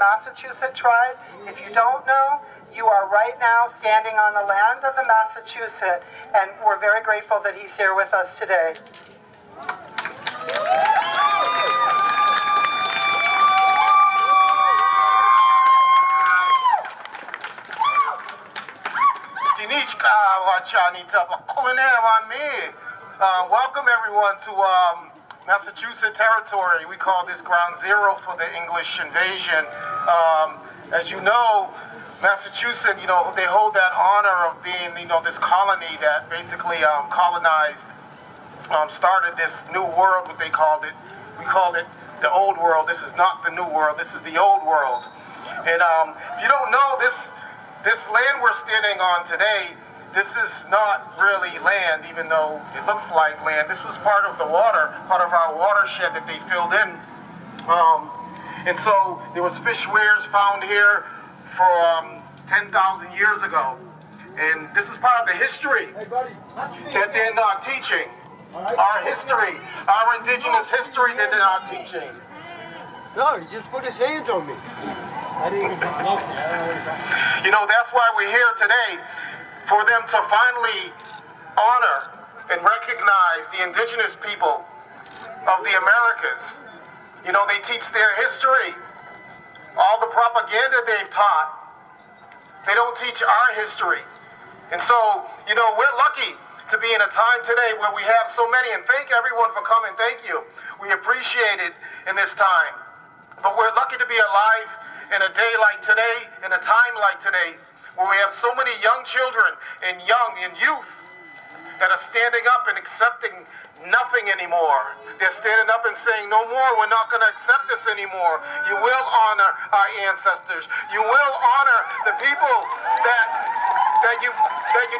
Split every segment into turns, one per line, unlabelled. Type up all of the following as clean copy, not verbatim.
Massachusetts tribe. If you don't know, you are right now standing on the land of the Massachusetts, and we're very grateful that he's here with us today.
Welcome everyone to Massachusetts territory. We call this ground zero for the English invasion. As you know, Massachusetts, they hold that honor of being, this colony that basically colonized, started this new world, what they called it. We called it the old world. This is not the new world. This is the old world. And if you don't know, this land we're standing on today, this is not really land, even though it looks like land. This was part of the water, part of our watershed that they filled in. And so there was fish weirs found here for 10,000 years ago. And this is part of the history that they're not teaching. Our history, our indigenous history that they're not teaching.
No, he just put his hands on me. I didn't even know.
That's why we're here today, for them to finally honor and recognize the indigenous people of the Americas. They teach their history, all the propaganda they've taught. They don't teach our history. And so, we're lucky to be in a time today where we have so many, and thank everyone for coming, thank you. We appreciate it in this time. But we're lucky to be alive in a day like today, in a time like today, where we have so many young children and youth that are standing up and accepting nothing anymore. They're standing up and saying, no more, we're not going to accept this anymore. You will honor our ancestors. You will honor the people that you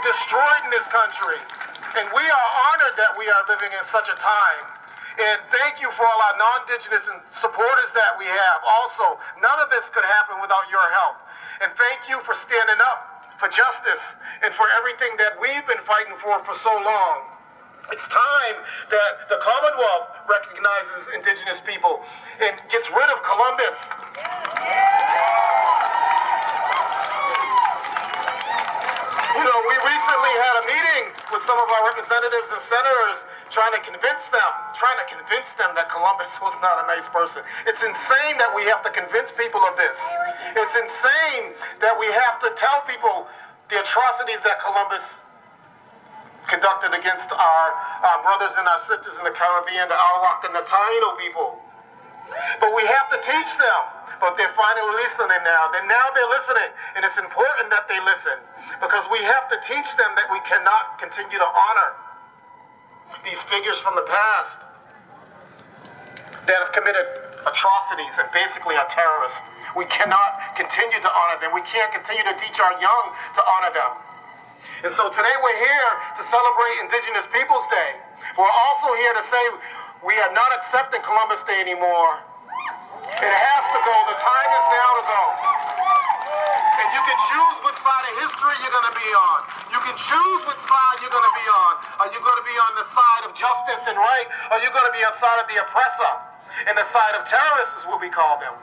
destroyed in this country. And we are honored that we are living in such a time. And thank you for all our non-Indigenous and supporters that we have. Also, none of this could happen without your help. And thank you for standing up for justice and for everything that we've been fighting for so long. It's time that the Commonwealth recognizes Indigenous people and gets rid of Columbus. We recently had a meeting with some of our representatives and senators trying to convince them that Columbus was not a nice person. It's insane that we have to convince people of this. It's insane that we have to tell people the atrocities that Columbus conducted against our brothers and our sisters in the Caribbean, the Arawak and the Taino people. But we have to teach them. But they're finally listening now. Now they're listening, and it's important that they listen, because we have to teach them that we cannot continue to honor these figures from the past that have committed atrocities and basically are terrorists. We cannot continue to honor them. We can't continue to teach our young to honor them. And so today we're here to celebrate Indigenous Peoples Day. We're also here to say we are not accepting Columbus Day anymore. It has to go. The time is now to go. And you can choose which side of history you're going to be on. You can choose which side you're going to be on. Are you going to be on the side of justice and right? Or are you going to be on the side of the oppressor? And the side of terrorists is what we call them.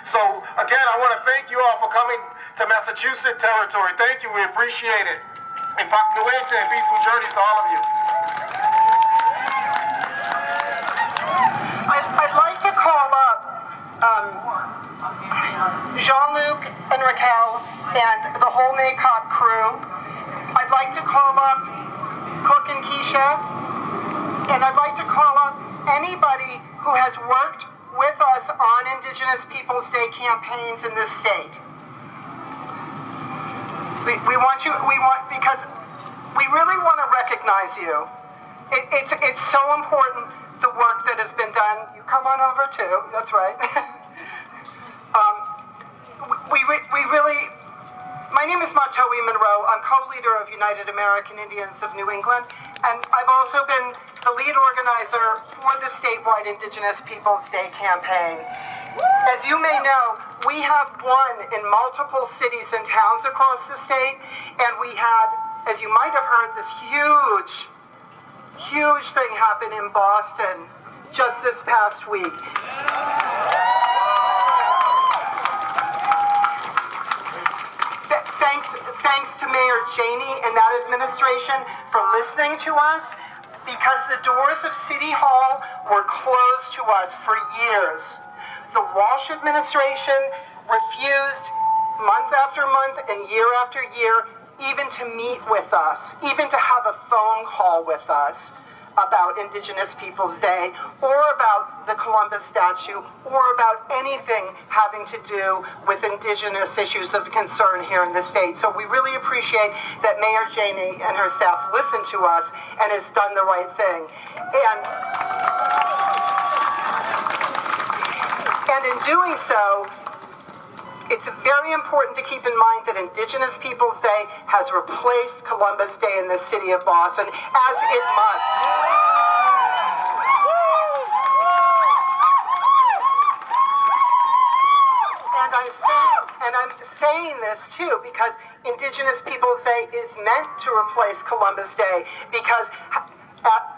So, again, I want to thank you all for coming to Massachusetts territory. Thank you. We appreciate it. And Paknuete and peaceful journeys to all of you.
I'd like to call up Jean-Luc and Raquel and the whole NACOP crew. I'd like to call up Cook and Keisha. And I'd like to call up anybody who has worked with us on Indigenous Peoples Day campaigns in this state. Because we really want to recognize you. It's so important, the work that has been done. You come on over too, that's right. My name is Matowi Monroe. I'm co-leader of United American Indians of New England, and I've also been the lead organizer for the statewide Indigenous Peoples Day campaign. As you may know, we have won in multiple cities and towns across the state, and we had, as you might have heard, this huge thing happen in Boston just this past week. Thanks to Mayor Janey and that administration for listening to us, because the doors of City Hall were closed to us for years. The Walsh administration refused month after month and year after year even to meet with us, even to have a phone call with us about Indigenous Peoples Day, or about the Columbus statue, or about anything having to do with Indigenous issues of concern here in the state. So we really appreciate that Mayor Janey and her staff listened to us and has done the right thing. And in doing so, it's very important to keep in mind that Indigenous Peoples Day has replaced Columbus Day in the city of Boston, as it must. And I'm saying this too because Indigenous Peoples Day is meant to replace Columbus Day, because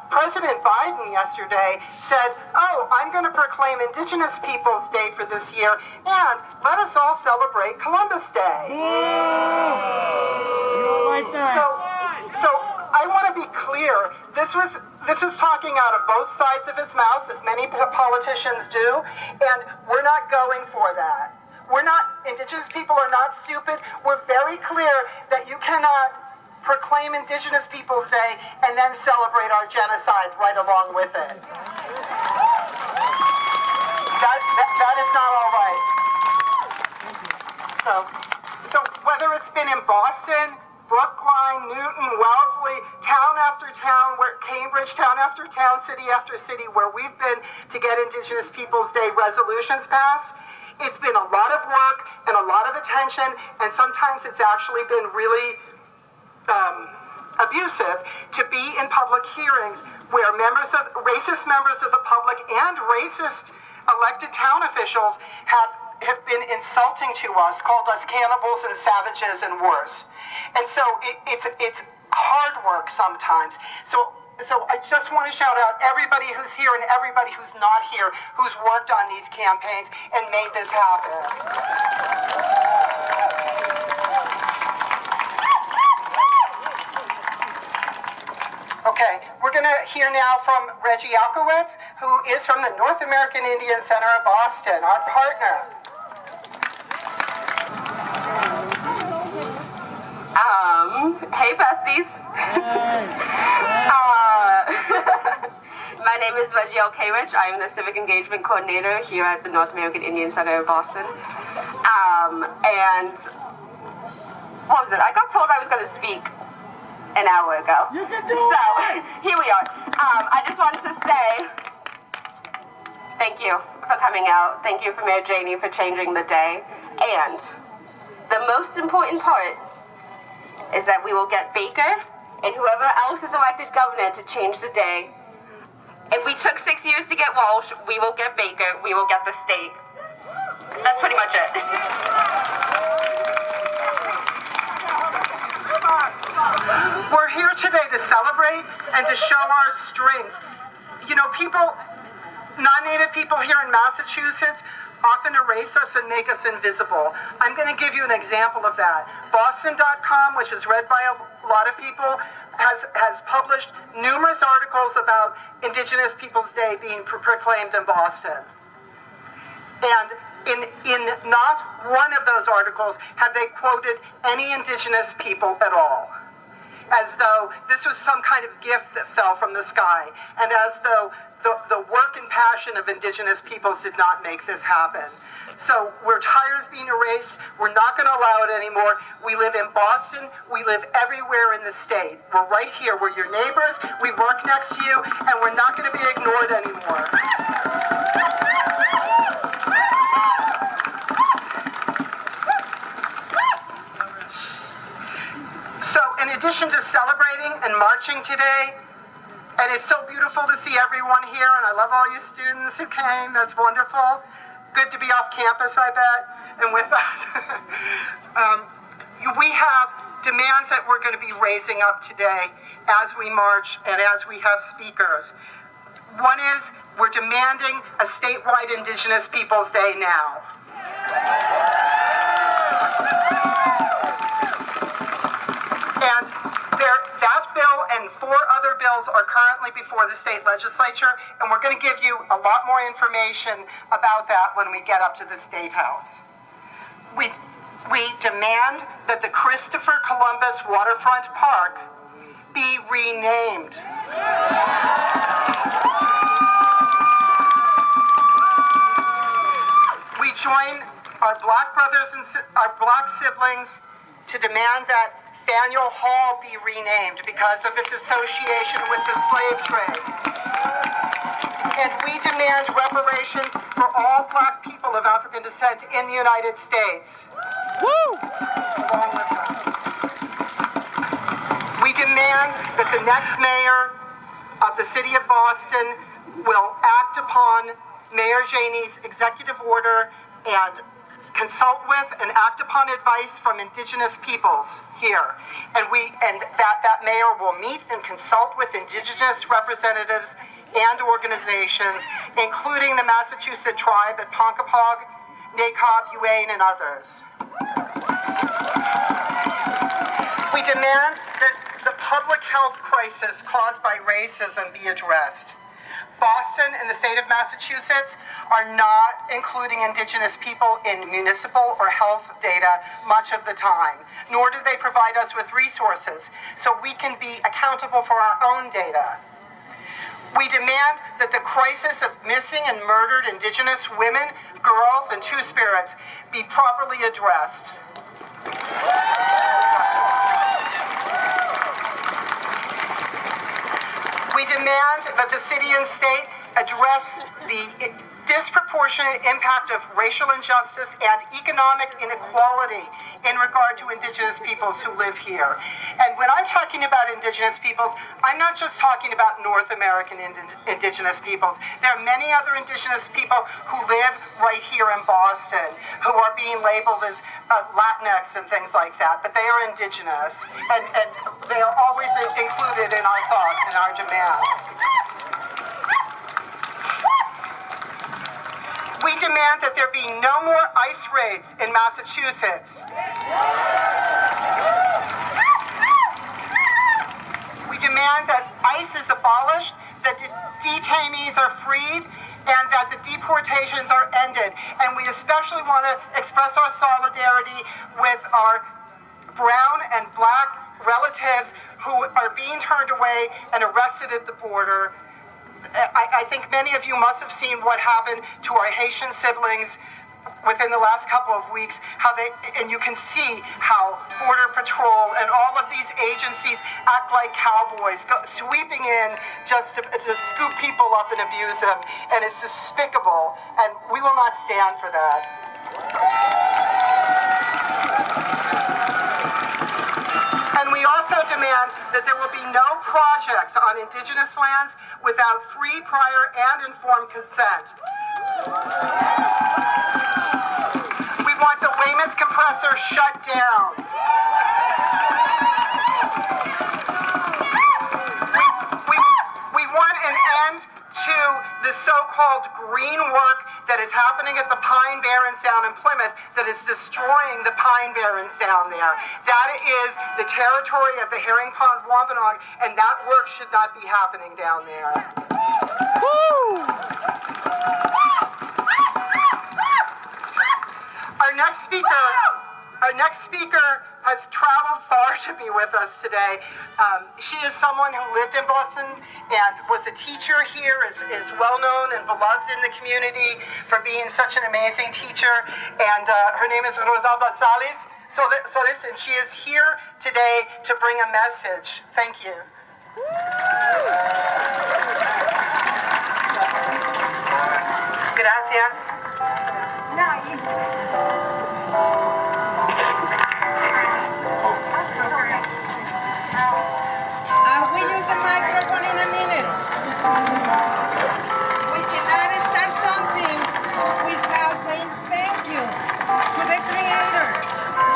President Biden yesterday said, "Oh, I'm going to proclaim Indigenous Peoples Day for this year, and let us all celebrate Columbus Day."
You don't like that?
So I want to be clear. This was talking out of both sides of his mouth, as many politicians do, and we're not going for that. Indigenous people are not stupid. We're very clear that you cannot proclaim Indigenous Peoples Day and then celebrate our genocide right along with it. That is not all right. So whether it's been in Boston, Brookline, Newton, Wellesley, town after town, Cambridge, town after town, city after city, where we've been to get Indigenous Peoples Day resolutions passed, it's been a lot of work and a lot of attention, and sometimes it's actually been really abusive to be in public hearings where racist members of the public and racist elected town officials have been insulting to us, called us cannibals and savages and worse. And so it's hard work sometimes. So I just want to shout out everybody who's here and everybody who's not here, who's worked on these campaigns and made this happen. Okay, we're going to hear now from Reggie Alkowitz, who is from the North American Indian Center of Boston, our partner.
Hey besties. My name is Reggie Alkowitz. I am the Civic Engagement Coordinator here at the North American Indian Center of Boston. And what was it? I got told I was going to speak an hour ago.
You can do
so,
it!
Here we are. I just wanted to say thank you for coming out. Thank you for Mayor Janey for changing the day. And the most important part is that we will get Baker and whoever else is elected governor to change the day. If we took 6 years to get Walsh, we will get Baker, we will get the state. That's pretty much it.
We're here today to celebrate and to show our strength. You know, non-Native people here in Massachusetts often erase us and make us invisible. I'm going to give you an example of that. Boston.com, which is read by a lot of people, has published numerous articles about Indigenous Peoples Day being proclaimed in Boston. And in not one of those articles have they quoted any Indigenous people at all, as though this was some kind of gift that fell from the sky, and as though the work and passion of Indigenous peoples did not make this happen. So we're tired of being erased. We're not going to allow it anymore. We live in Boston. We live everywhere in the state. We're right here. We're your neighbors. We work next to you, and we're not going to be ignored anymore. So in addition to celebrating and marching today, and it's so beautiful to see everyone here, and I love all you students who came. That's wonderful. Good to be off campus, I bet, and with us. We have demands that we're going to be raising up today as we march and as we have speakers. One is we're demanding a statewide Indigenous Peoples Day now. bills are currently before the state legislature, and we're going to give you a lot more information about that when we get up to the State House. We demand that the Christopher Columbus Waterfront Park be renamed. We join our Black brothers and our Black siblings to demand that Faneuil Hall be renamed because of its association with the slave trade. And we demand reparations for all Black people of African descent in the United States. Woo! Along with them. We demand that the next mayor of the city of Boston will act upon Mayor Janey's executive order and consult with and act upon advice from Indigenous peoples here. And that mayor will meet and consult with Indigenous representatives and organizations, including the Massachusetts tribe at Ponkapog, Nacob, Uane, and others. We demand that the public health crisis caused by racism be addressed. Boston and the state of Massachusetts are not including Indigenous people in municipal or health data much of the time, nor do they provide us with resources so we can be accountable for our own data. We demand that the crisis of missing and murdered Indigenous women, girls, and Two-Spirits be properly addressed. We demand that the city and state address the disproportionate impact of racial injustice and economic inequality in regard to Indigenous peoples who live here. And when I'm talking about Indigenous peoples, I'm not just talking about North American Indigenous peoples. There are many other Indigenous people who live right here in Boston who are being labeled as Latinx and things like that, but they are Indigenous, and they are always included in our thoughts and our demands. We demand that there be no more ICE raids in Massachusetts. We demand that ICE is abolished, that detainees are freed, and that the deportations are ended. And we especially want to express our solidarity with our brown and Black relatives who are being turned away and arrested at the border. I think many of you must have seen what happened to our Haitian siblings within the last couple of weeks, and you can see how Border Patrol and all of these agencies act like cowboys, sweeping in just to scoop people up and abuse them, and it's despicable, and we will not stand for that. And we also demand that there will be no projects on Indigenous lands without free, prior, and informed consent. We want the Weymouth compressor shut down. We want an end to the so-called green work that is happening at the Pine Barrens down in Plymouth that is destroying the pine barrens down there. That is the territory of the Herring Pond Wampanoag, and that work should not be happening down there. Woo! Our next speaker has traveled far to be with us today. She is someone who lived in Boston and was a teacher here, is well known and beloved in the community for being such an amazing teacher. And her name is Rosalba Solis, and she is here today to bring a message. Thank you. Gracias.
We use the microphone in a minute. We cannot start something without saying thank you to the Creator.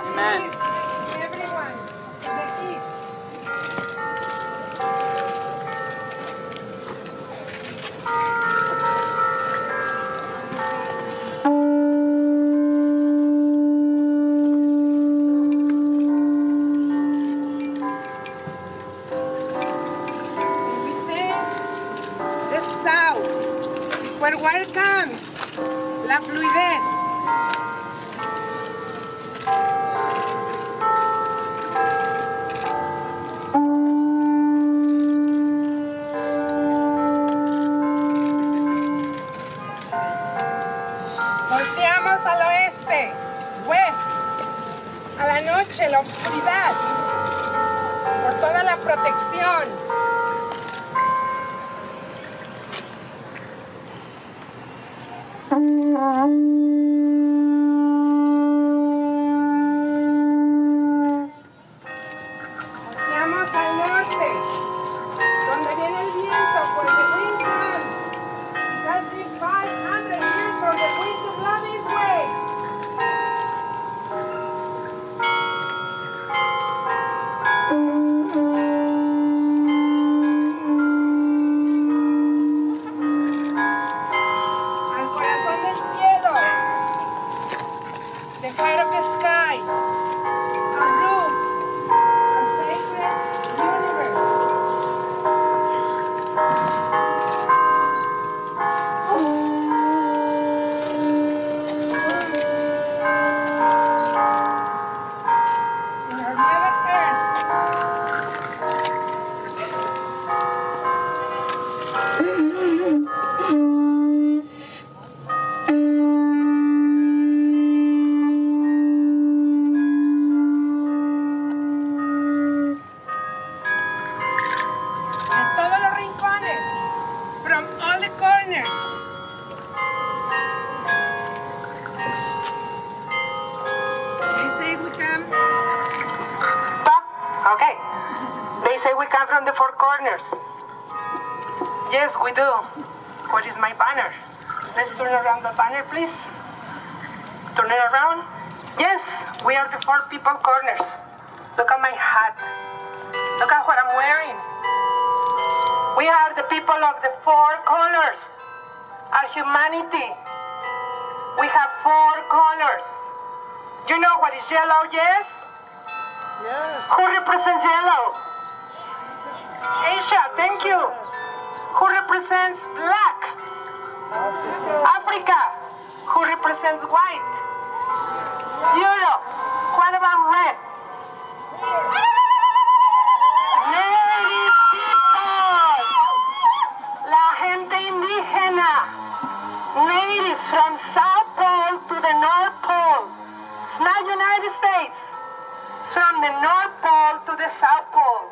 Amen.
Please, everyone, to the east. where comes la fluidez. Volteamos al oeste, west, a la noche, la oscuridad, por toda la protección. Volteamos al norte, donde viene el viento, por the wind comes. It has been 500 years for the wind to blow this way. Al corazón del cielo, the heart of the sky, a room, a sacred universe. In our Mother Earth. En todos los rincones, from all the corners. They say we come. Okay. They say we come from the four corners. Yes, we do. What is my banner? Let's turn around the banner, please. Turn it around. Yes, we are the four people corners. Look at my hat. Look at what I'm wearing. We are the people of the four colors. Our humanity. We have four colors. You know what is yellow, yes?
Yes.
Who represents yellow? Asia, thank you. Who represents black? Africa. Who represents white? Europe. What about red? Native people. La gente indígena. Natives from South Pole to the North Pole. It's not United States. It's from the North Pole to the South Pole.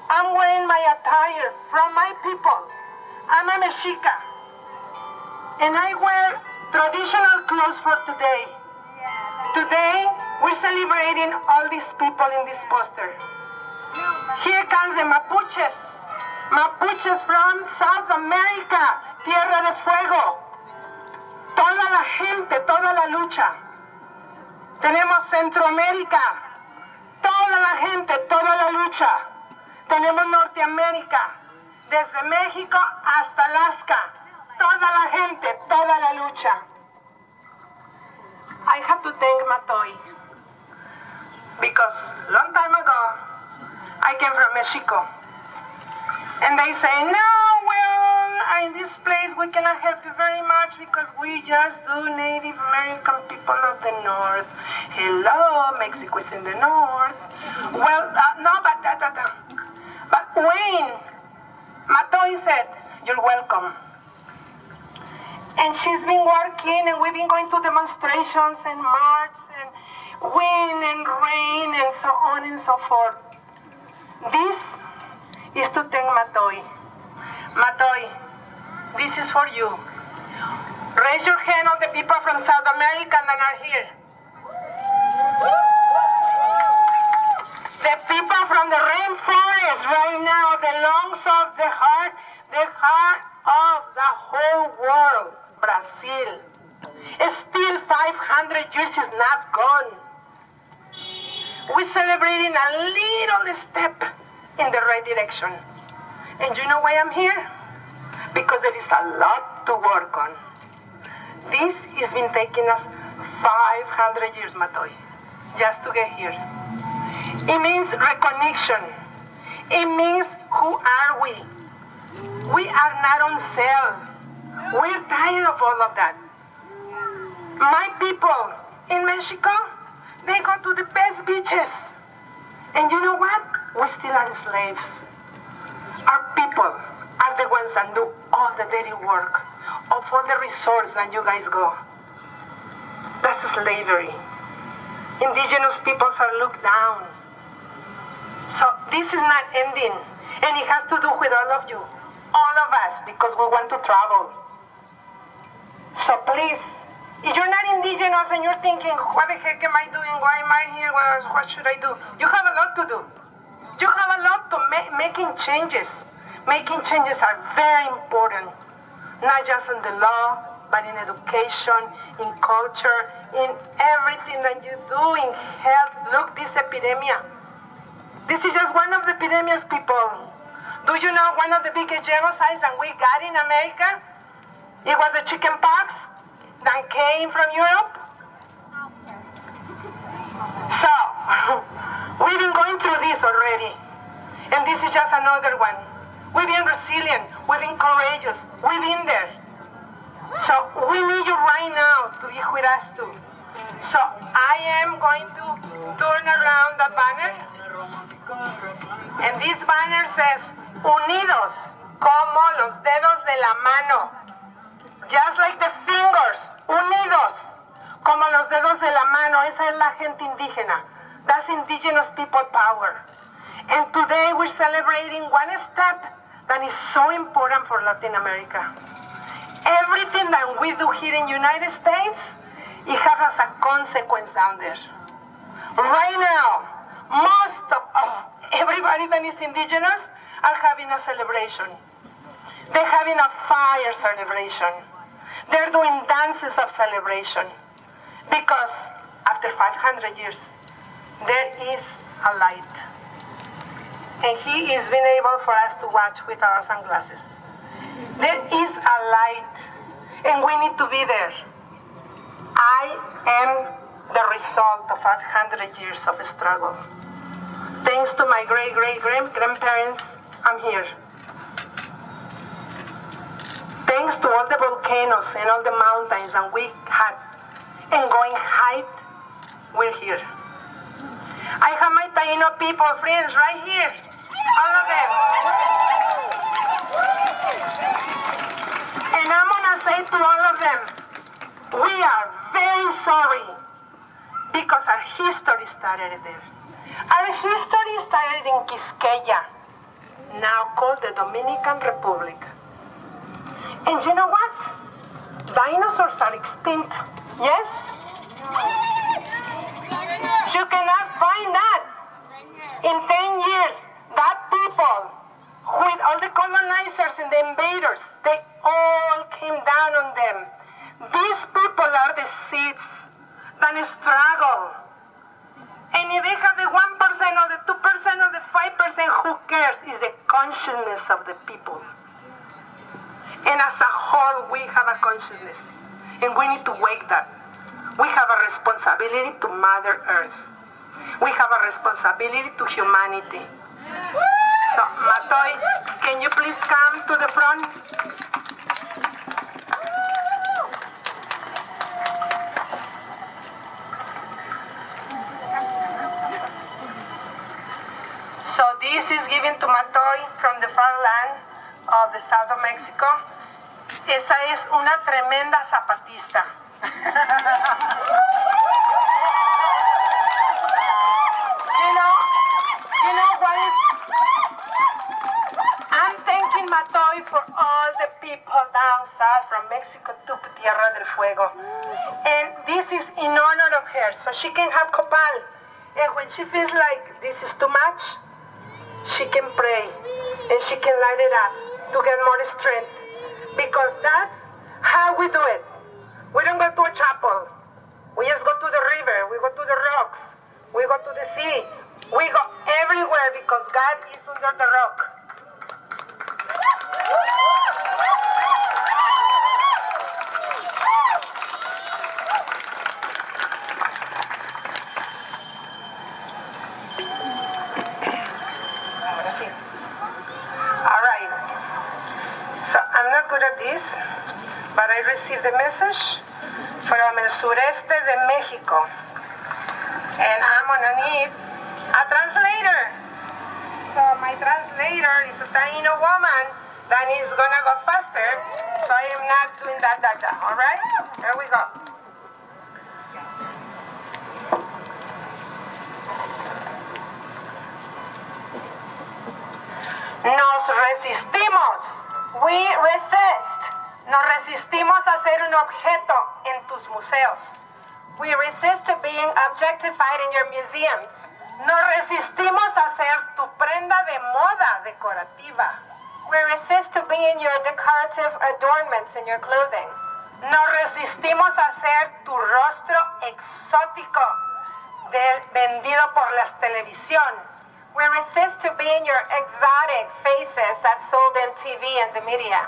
I'm wearing my attire from my people. I'm a Mexica. And I wear traditional clothes for today. Today, we're celebrating all these people in this poster. Here comes the Mapuches. Mapuches from South America, Tierra de Fuego. Toda la gente, toda la lucha. Tenemos Centroamérica. Toda la gente, toda la lucha. Tenemos Norteamérica. Desde México hasta Alaska. Toda la gente, toda la lucha. I have to thank Matoy. Because long time ago, I came from Mexico. And they say, no, well, in this place we cannot help you very much because we just do Native American people of the North. Hello, Mexico is in the North. Well, no, but Wayne, Matoy said, you're welcome. And she's been working, and we've been going to demonstrations and marches and wind and rain and so on and so forth. This is to thank Matoy. Matoy, this is for you. Raise your hand on the people from South America that are here. The people from the rainforest right now, the lungs of the heart of the whole world, Brazil. Still 500 years is not gone. We're celebrating a little step in the right direction. And you know why I'm here? Because there is a lot to work on. This has been taking us 500 years, Matoy, just to get here. It means recognition. It means who are we? We are not on sale. We're tired of all of that. My people in Mexico, they go to the best beaches. And you know what? We still are slaves. Our people are the ones that do all the dirty work of all the resorts that you guys go. That's slavery. Indigenous peoples are looked down. So this is not ending. And it has to do with all of you, all of us, because we want to travel. So please, if you're not indigenous and you're thinking, what the heck am I doing? Why am I here? What should I do? You have a lot to do. You have a lot to making changes. Making changes are very important, not just in the law, but in education, in culture, in everything that you do, in health. Look, this epidemic. This is just one of the epidemics, people. Do you know one of the biggest genocides that we got in America? It was the chicken pox that came from Europe. So, we've been going through this already. And this is just another one. We've been resilient. We've been courageous. We've been there. So, we need you right now to be with us too. So, I am going to turn around the banner. And this banner says, Unidos como los dedos de la mano. Just like the fingers, unidos, como los dedos de la mano. Esa es la gente indígena. That's indigenous people power. And today we're celebrating one step that is so important for Latin America. Everything that we do here in the United States, it has a consequence down there. Right now, most of everybody that is indigenous are having a celebration. They're having a fire celebration. They're doing dances of celebration. Because after 500 years, there is a light. And he is being able for us to watch with our sunglasses. There is a light, and we need to be there. I am the result of 500 years of struggle. Thanks to my great-great-grandparents, I'm here. Thanks to all the volcanoes and all the mountains that we had, and going height, we're here. I have my Taino people, friends, right here. All of them. And I'm gonna say to all of them, we are very sorry because our history started there. Our history started in Quisqueya, now called the Dominican Republic. And you know what? Dinosaurs are extinct. Yes? You cannot find that. In 10 years, that people, with all the colonizers and the invaders, they all came down on them. These people are the seeds that struggle. And if they have the 1% or the 2% or the 5%, who cares? It's the consciousness of the people. And as a whole, we have a consciousness. And we need to wake that. We have a responsibility to Mother Earth. We have a responsibility to humanity. So, Matoy, can you please come to the front? So this is given to Matoy from the far land of the south of Mexico. Esa es una tremenda zapatista. You know what is? I'm thanking Matoy for all the people down south from Mexico to Tierra del Fuego. And this is in honor of her, so she can have copal. And when she feels like this is too much, she can pray and she can light it up to get more strength. Because that's how we do it. We don't go to a chapel. We just go to the river. We go to the rocks. We go to the sea. We go everywhere because God is under the rock. All right. So I'm not good at this. but I received a message from el sureste de Mexico, and I'm gonna need a translator. So my translator is a Taino woman that is gonna go faster, so I am not doing that, all right? Here we go. Nos resistimos. We resist. Nos resistimos a ser un objeto en tus museos. We resist to being objectified in your museums. Nos resistimos a ser tu prenda de moda decorativa. We resist to be in your decorative adornments in your clothing. Nos resistimos a ser tu rostro exótico vendido por las televisión. We resist to be in your exotic faces as sold in TV and the media.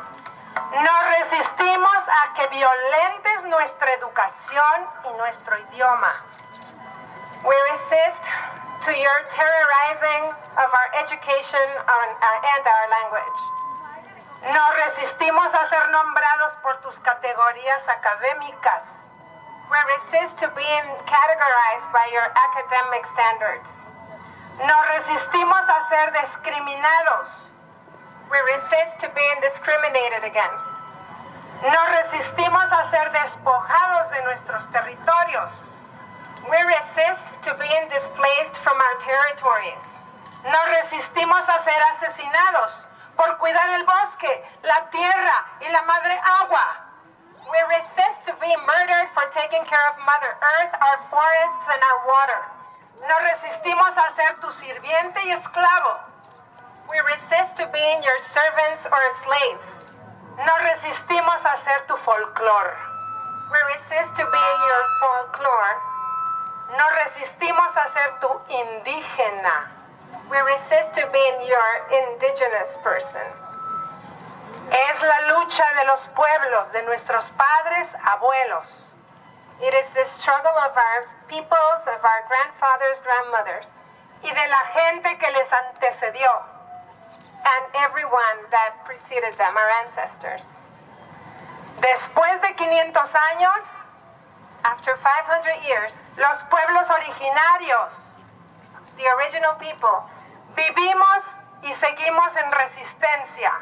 Nos resistimos a que violentes nuestra educación y nuestro idioma. We resist to your terrorizing of our education and our language. Nos resistimos a ser nombrados por tus categorías académicas. We resist to being categorized by your academic standards. Nos resistimos a ser discriminados. We resist to being discriminated against. Nos resistimos a ser despojados de nuestros territorios. We resist to being displaced from our territories. Nos resistimos a ser asesinados por cuidar el bosque, la tierra y la madre agua. We resist to be murdered for taking care of Mother Earth, our forests, and our water. Nos resistimos a ser tu sirviente y esclavo. We resist to being your servants or slaves. Nos resistimos a ser tu folclore. We resist to being your folklore. Nos resistimos a ser tu indígena. We resist to being your indigenous person. Es la lucha de los pueblos, de nuestros padres, abuelos. It is the struggle of our peoples, of our grandfathers, grandmothers, y de la gente que les antecedió, and everyone that preceded them, our ancestors. Después de 500 años, after 500 years, los pueblos originarios, the original peoples, vivimos y seguimos en resistencia.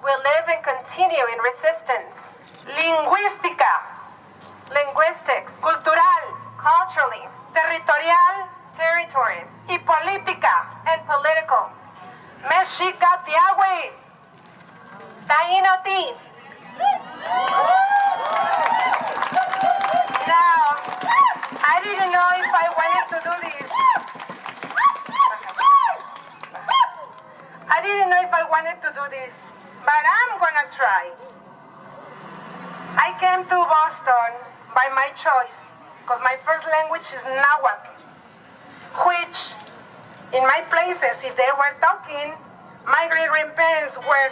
Will live and continue in resistance. Lingüística, linguistics, cultural, culturally, territorial, territories, y política, and political. Mexica Tiahui, Taino Ti. Now, I didn't know if I wanted to do this. I didn't know if I wanted to do this, but I'm gonna try. I came to Boston by my choice, because my first language is Nahuatl, which, in my places, if they were talking, my great-grandparents were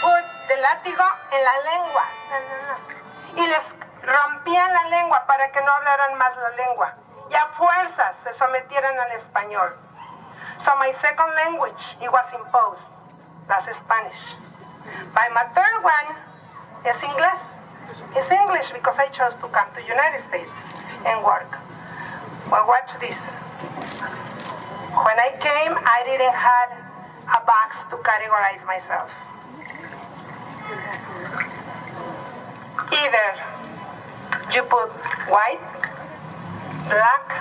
put the látigo en la lengua, y les rompían la lengua para que no hablaran más la lengua, y a fuerzas se sometieran al español. So my second language, it was imposed, that's Spanish. But my third one is English. It's English because I chose to come to the United States and work. Well, watch this. When I came, I didn't have a box to categorize myself. Either you put white, black,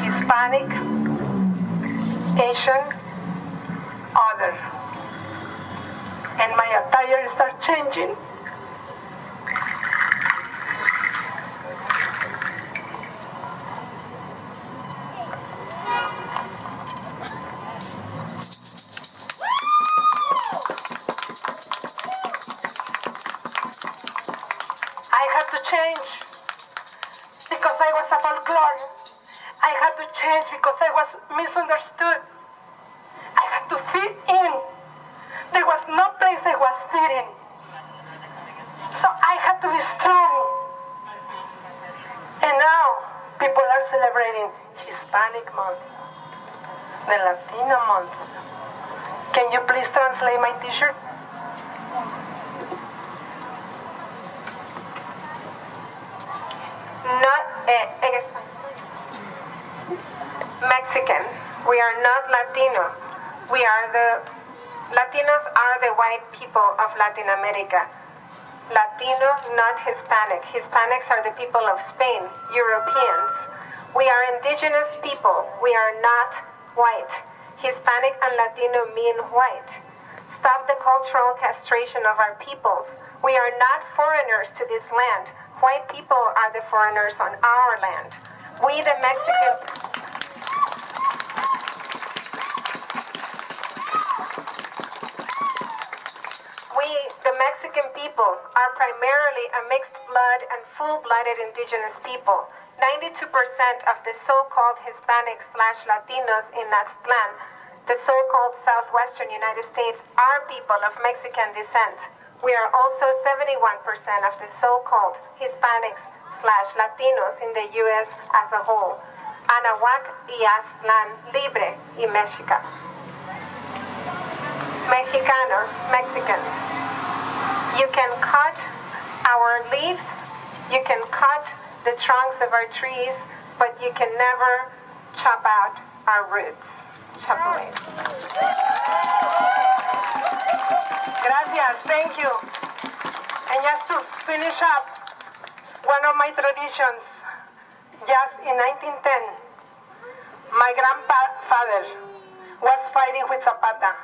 Hispanic, Asian, other. And my attire started changing. I had to change because I was a folklore. I had to change because I was misunderstood. I had to fit in. There was no place I was fitting. So I had to be strong. And now people are celebrating Hispanic month, the Latino month. Can you please translate my t-shirt? not en español. Mexican. We are not Latino. We are Latinos are the white people of Latin America. Latino, not Hispanic. Hispanics are the people of Spain, Europeans. We are indigenous people. We are not white. Hispanic and Latino mean white. Stop the cultural castration of our peoples. We are not foreigners to this land. White people are the foreigners on our land. We, the Mexican... We, the Mexican people, are primarily a mixed blood and full-blooded indigenous people. 92% of the so-called Hispanic/Latinos in Aztlán, the so-called southwestern United States, are people of Mexican descent. We are also 71% of the so-called Hispanics/Latinos in the U.S. as a whole. Anahuac y Aztlán, libre y Mexica. Mexicanos, Mexicans. You can cut our leaves, you can cut the trunks of our trees, but you can never chop out our roots. Chop away. Gracias, thank you. And just to finish up, one of my traditions, just in 1910, my grandfather was fighting with Zapata.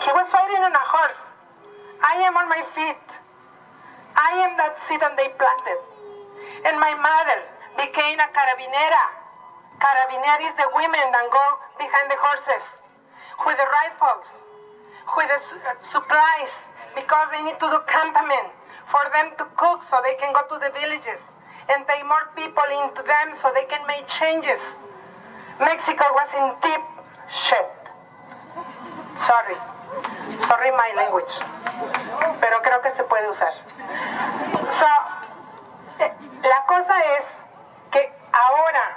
He was fighting on a horse. I am on my feet. I am that seed that they planted. And my mother became a carabinera. Carabinera is the women that go behind the horses with the rifles, with the supplies, because they need to do campament for them to cook so they can go to the villages and take more people into them so they can make changes. Mexico was in deep shit. Sorry my language, pero creo que se puede usar. So, la cosa es que ahora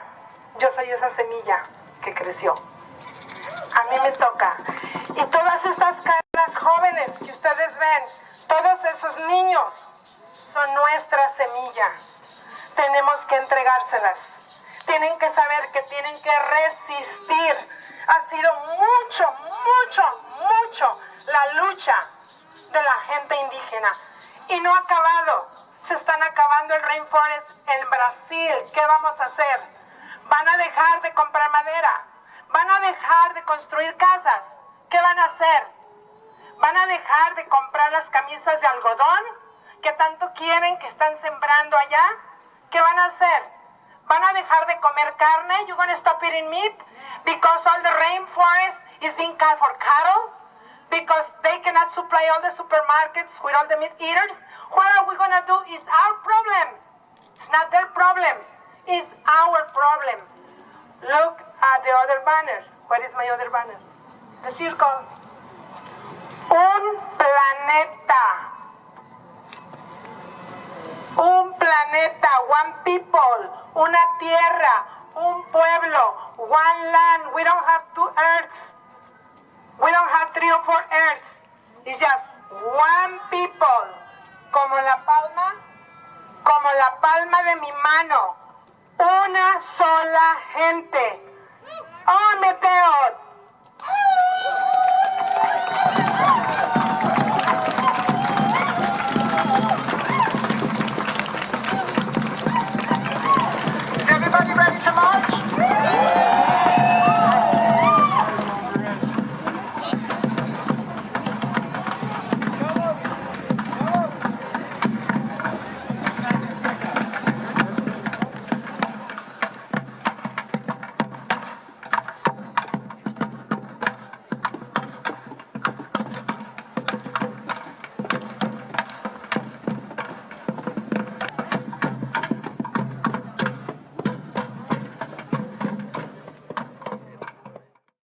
yo soy esa semilla que creció. A mí me toca. Y todas estas caras jóvenes que ustedes ven, todos esos niños, son nuestra semilla. Tenemos que entregárselas. Tienen que saber que tienen que resistir. Ha sido mucho la lucha de la gente indígena. Y no ha acabado. Se están acabando el rainforest en Brasil. ¿Qué vamos a hacer? Van a dejar de comprar madera. Van a dejar de construir casas. ¿Qué van a hacer? Van a dejar de comprar las camisas de algodón que tanto quieren, que están sembrando allá. ¿Qué van a hacer? Van a dejar de comer carne. You're going to stop eating meat because all the rainforest is being cut for cattle, because they cannot supply all the supermarkets with all the meat eaters. What are we going to do? It's our problem. It's not their problem. It's our problem. Look at the other banner. What is my other banner? The circle. Un planeta. Un planeta, one people, una tierra, un pueblo, one land. We don't have two earths. We don't have 3 or 4 earths. It's just one people. Como la palma de mi mano. Una sola gente. Oh, Meteo,